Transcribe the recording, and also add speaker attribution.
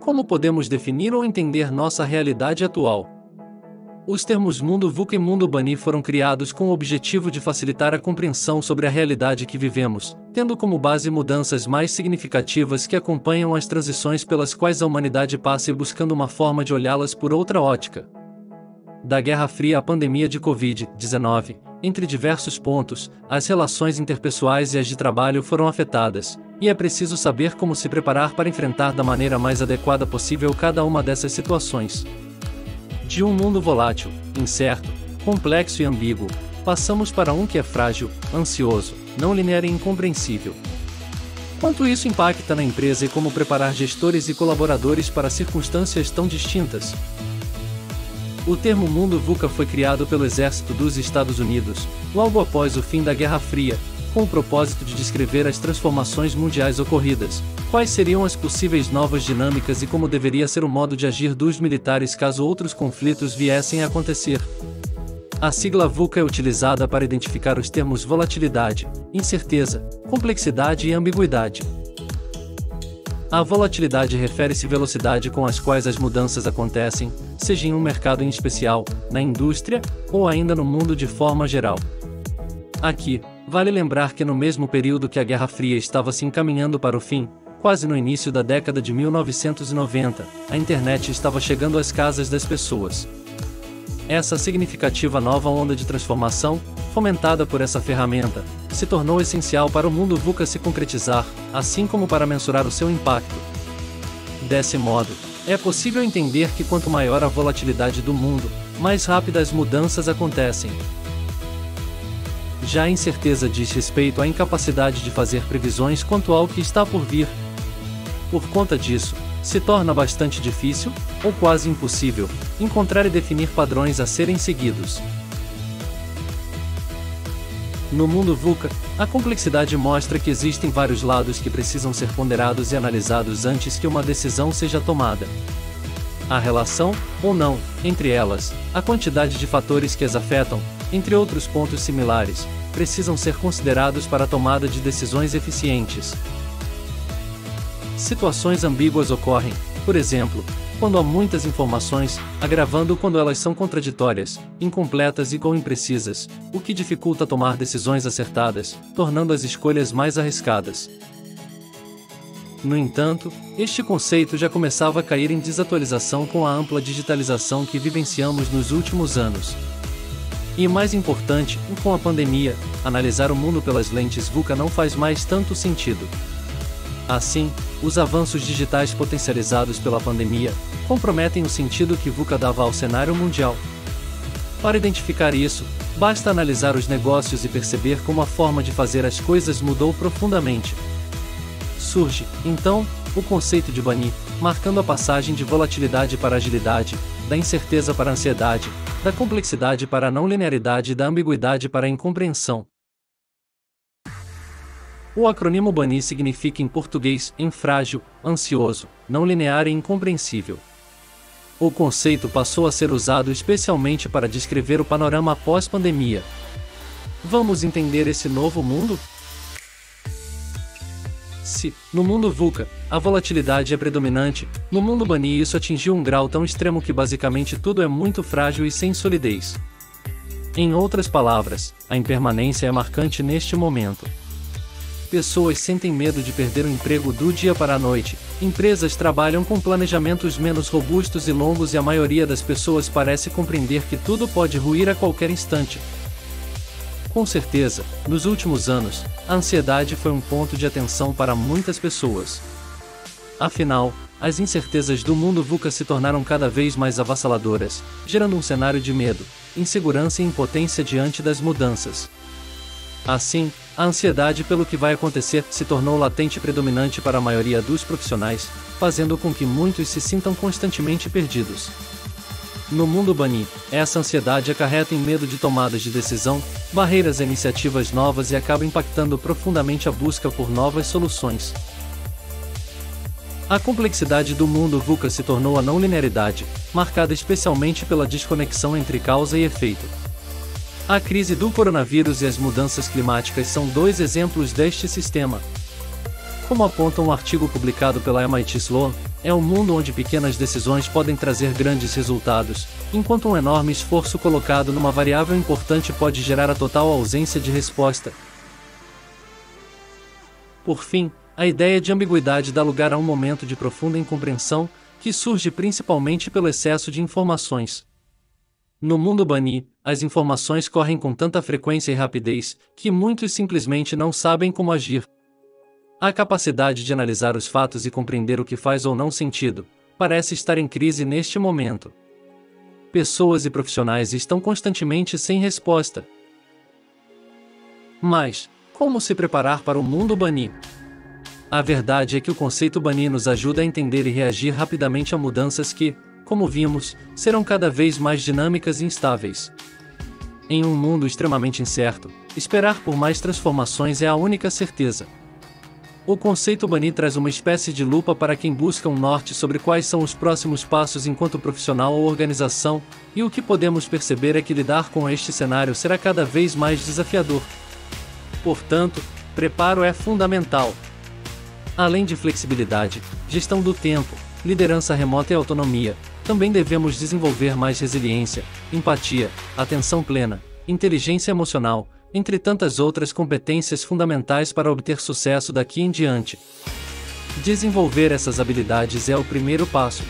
Speaker 1: Como podemos definir ou entender nossa realidade atual? Os termos mundo VUCA e mundo BANI foram criados com o objetivo de facilitar a compreensão sobre a realidade que vivemos, tendo como base mudanças mais significativas que acompanham as transições pelas quais a humanidade passa e buscando uma forma de olhá-las por outra ótica. Da Guerra Fria à pandemia de Covid-19, entre diversos pontos, as relações interpessoais e as de trabalho foram afetadas, e é preciso saber como se preparar para enfrentar da maneira mais adequada possível cada uma dessas situações. De um mundo volátil, incerto, complexo e ambíguo, passamos para um que é frágil, ansioso, não linear e incompreensível. Quanto isso impacta na empresa e como preparar gestores e colaboradores para circunstâncias tão distintas? O termo mundo VUCA foi criado pelo Exército dos Estados Unidos, logo após o fim da Guerra Fria, com o propósito de descrever as transformações mundiais ocorridas, quais seriam as possíveis novas dinâmicas e como deveria ser o modo de agir dos militares caso outros conflitos viessem a acontecer. A sigla VUCA é utilizada para identificar os termos volatilidade, incerteza, complexidade e ambiguidade. A volatilidade refere-se à velocidade com as quais as mudanças acontecem, seja em um mercado em especial, na indústria, ou ainda no mundo de forma geral. Aqui, vale lembrar que no mesmo período que a Guerra Fria estava se encaminhando para o fim, quase no início da década de 1990, a internet estava chegando às casas das pessoas. Essa significativa nova onda de transformação, fomentada por essa ferramenta, se tornou essencial para o mundo VUCA se concretizar, assim como para mensurar o seu impacto. Desse modo, é possível entender que quanto maior a volatilidade do mundo, mais rápidas as mudanças acontecem. Já a incerteza diz respeito à incapacidade de fazer previsões quanto ao que está por vir. Por conta disso, se torna bastante difícil, ou quase impossível, encontrar e definir padrões a serem seguidos. No mundo VUCA, a complexidade mostra que existem vários lados que precisam ser ponderados e analisados antes que uma decisão seja tomada. A relação, ou não, entre elas, a quantidade de fatores que as afetam, entre outros pontos similares, precisam ser considerados para a tomada de decisões eficientes. Situações ambíguas ocorrem, por exemplo, quando há muitas informações, agravando quando elas são contraditórias, incompletas ou imprecisas, o que dificulta tomar decisões acertadas, tornando as escolhas mais arriscadas. No entanto, este conceito já começava a cair em desatualização com a ampla digitalização que vivenciamos nos últimos anos. E mais importante, com a pandemia, analisar o mundo pelas lentes VUCA não faz mais tanto sentido. Assim, os avanços digitais potencializados pela pandemia comprometem o sentido que VUCA dava ao cenário mundial. Para identificar isso, basta analisar os negócios e perceber como a forma de fazer as coisas mudou profundamente. Surge, então, o conceito de BANI, marcando a passagem de volatilidade para agilidade, da incerteza para a ansiedade, da complexidade para a não linearidade e da ambiguidade para a incompreensão. O acrônimo BANI significa em português, infrágil, ansioso, não linear e incompreensível. O conceito passou a ser usado especialmente para descrever o panorama pós-pandemia. Vamos entender esse novo mundo? Se, no mundo VUCA, a volatilidade é predominante, no mundo BANI isso atingiu um grau tão extremo que basicamente tudo é muito frágil e sem solidez. Em outras palavras, a impermanência é marcante neste momento. Pessoas sentem medo de perder o emprego do dia para a noite, empresas trabalham com planejamentos menos robustos e longos e a maioria das pessoas parece compreender que tudo pode ruir a qualquer instante. Com certeza, nos últimos anos, a ansiedade foi um ponto de atenção para muitas pessoas. Afinal, as incertezas do mundo VUCA se tornaram cada vez mais avassaladoras, gerando um cenário de medo, insegurança e impotência diante das mudanças. Assim, a ansiedade pelo que vai acontecer se tornou latente e predominante para a maioria dos profissionais, fazendo com que muitos se sintam constantemente perdidos. No mundo BANI, essa ansiedade acarreta em medo de tomadas de decisão, barreiras a iniciativas novas e acaba impactando profundamente a busca por novas soluções. A complexidade do mundo VUCA se tornou a não linearidade, marcada especialmente pela desconexão entre causa e efeito. A crise do coronavírus e as mudanças climáticas são dois exemplos deste sistema. Como aponta um artigo publicado pela MIT Sloan, é um mundo onde pequenas decisões podem trazer grandes resultados, enquanto um enorme esforço colocado numa variável importante pode gerar a total ausência de resposta. Por fim, a ideia de ambiguidade dá lugar a um momento de profunda incompreensão, que surge principalmente pelo excesso de informações. No mundo Bunny, as informações correm com tanta frequência e rapidez, que muitos simplesmente não sabem como agir. A capacidade de analisar os fatos e compreender o que faz ou não sentido, parece estar em crise neste momento. Pessoas e profissionais estão constantemente sem resposta. Mas, como se preparar para o mundo Bunny? A verdade é que o conceito Bunny nos ajuda a entender e reagir rapidamente a mudanças que, como vimos, serão cada vez mais dinâmicas e instáveis. Em um mundo extremamente incerto, esperar por mais transformações é a única certeza. O conceito Bunny traz uma espécie de lupa para quem busca um norte sobre quais são os próximos passos enquanto profissional ou organização, e o que podemos perceber é que lidar com este cenário será cada vez mais desafiador. Portanto, preparo é fundamental. Além de flexibilidade, gestão do tempo, liderança remota e autonomia, também devemos desenvolver mais resiliência, empatia, atenção plena, inteligência emocional, entre tantas outras competências fundamentais para obter sucesso daqui em diante. Desenvolver essas habilidades é o primeiro passo.